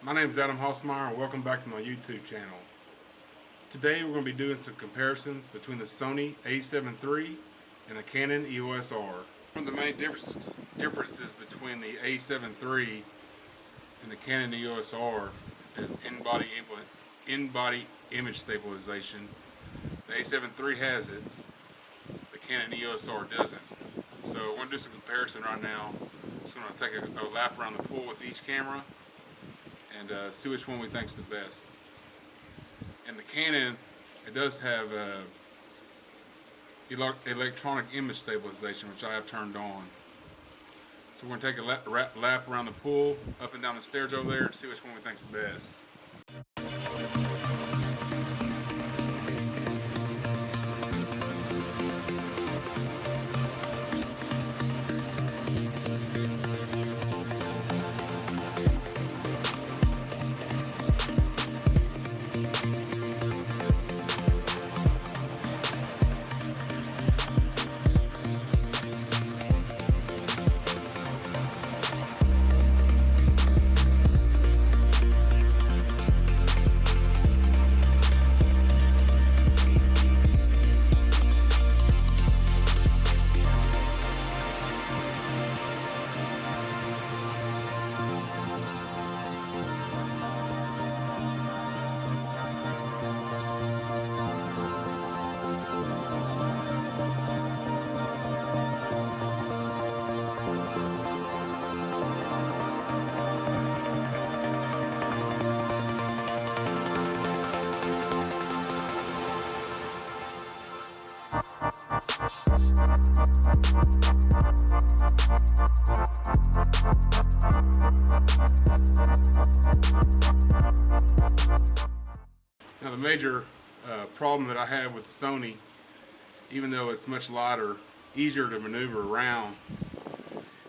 My name is Adam Hausmeyer and welcome back to my YouTube channel. Today we're going to be doing some comparisons between the Sony A7 III and the Canon EOS R. One of the main differences between the A7 III and the Canon EOS R is in-body image stabilization. The A7 III has it, the Canon EOS R doesn't. So we're going to do some comparison right now. So I'm going to take a lap around the pool with each camera and see which one we think is the best. And the Canon, it does have electronic image stabilization, which I have turned on. So we're going to take a lap around the pool, up and down the stairs over there, and see which one we think is the best. Now the major problem that I have with the Sony, even though it's much lighter, easier to maneuver around,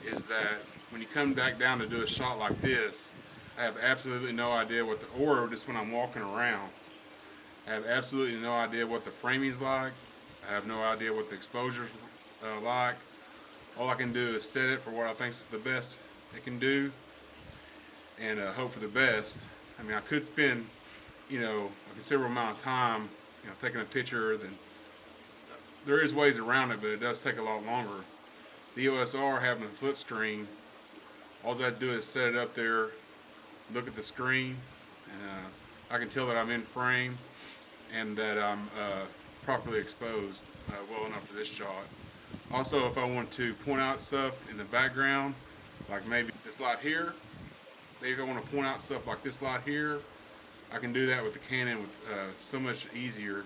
is that when you come back down to do a shot like this, I have absolutely no idea or just when I'm walking around, I have absolutely no idea what the framing's like. I have no idea what the exposure's like. All I can do is set it for what I think is the best it can do and hope for the best. I mean, I could spend, a considerable amount of time, taking a picture. Then there is ways around it, but it does take a lot longer. The EOS R having a flip screen, all I have to do is set it up there, look at the screen, and I can tell that I'm in frame and that I'm properly exposed well enough for this shot. Also, if I want to point out stuff in the background, like maybe this light here, maybe I want to point out stuff like this light here, I can do that with the Canon so much easier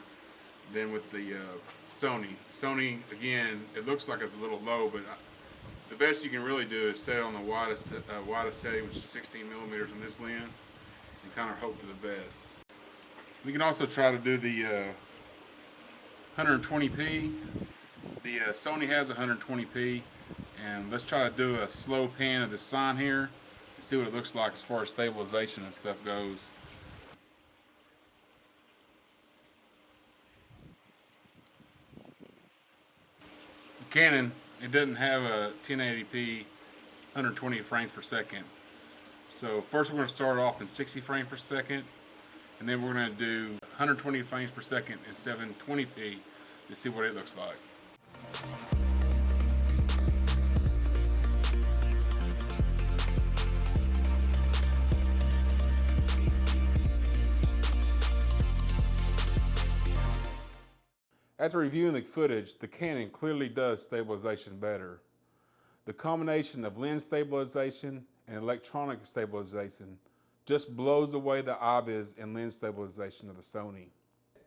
than with the Sony. Sony, again, it looks like it's a little low, but the best you can really do is set it on the widest setting, which is 16 millimeters in this lens, and kind of hope for the best. We can also try to do the 120p. The Sony has 120p, and let's try to do a slow pan of the sign here and see what it looks like as far as stabilization and stuff goes. The Canon, it doesn't have a 1080p 120 frames per second. So first we're going to start off in 60 frames per second, and then we're going to do 120 frames per second in 720p to see what it looks like. After reviewing the footage, the Canon clearly does stabilization better. The combination of lens stabilization and electronic stabilization just blows away the IBIS and lens stabilization of the Sony.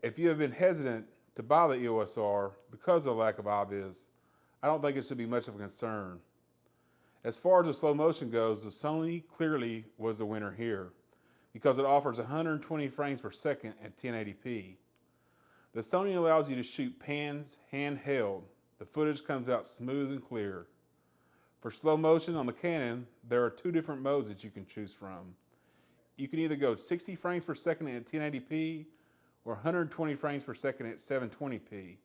If you have been hesitant to buy the EOS R because of the lack of IBIS, I don't think it should be much of a concern. As far as the slow motion goes, the Sony clearly was the winner here because it offers 120 frames per second at 1080p. The Sony allows you to shoot pans handheld. The footage comes out smooth and clear. For slow motion on the Canon, there are two different modes that you can choose from. You can either go 60 frames per second at 1080p or 120 frames per second at 720p.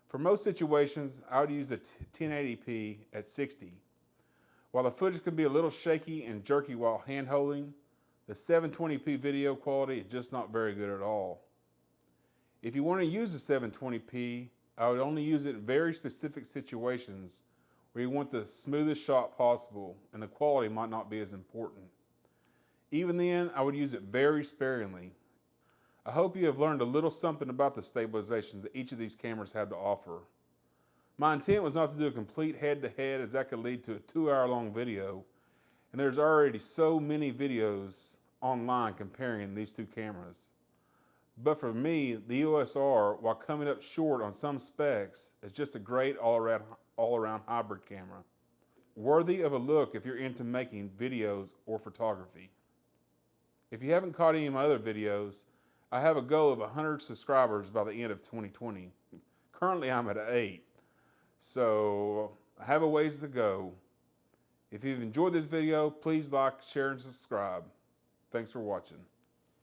For most situations, I would use the 1080p at 60. While the footage can be a little shaky and jerky while hand holding, The 720p video quality is just not very good at all. If you want to use the 720p, I would only use it in very specific situations where you want the smoothest shot possible and the quality might not be as important. Even then, I would use it very sparingly. I hope you have learned a little something about the stabilization that each of these cameras have to offer. My intent was not to do a complete head-to-head, as that could lead to a 2-hour-long video, and there's already so many videos online comparing these two cameras. But for me, the EOS R, while coming up short on some specs, is just a great all-around hybrid camera. Worthy of a look if you're into making videos or photography. If you haven't caught any of my other videos, I have a goal of 100 subscribers by the end of 2020. Currently I'm at 8, so I have a ways to go. If you've enjoyed this video, please like, share, and subscribe. Thanks for watching.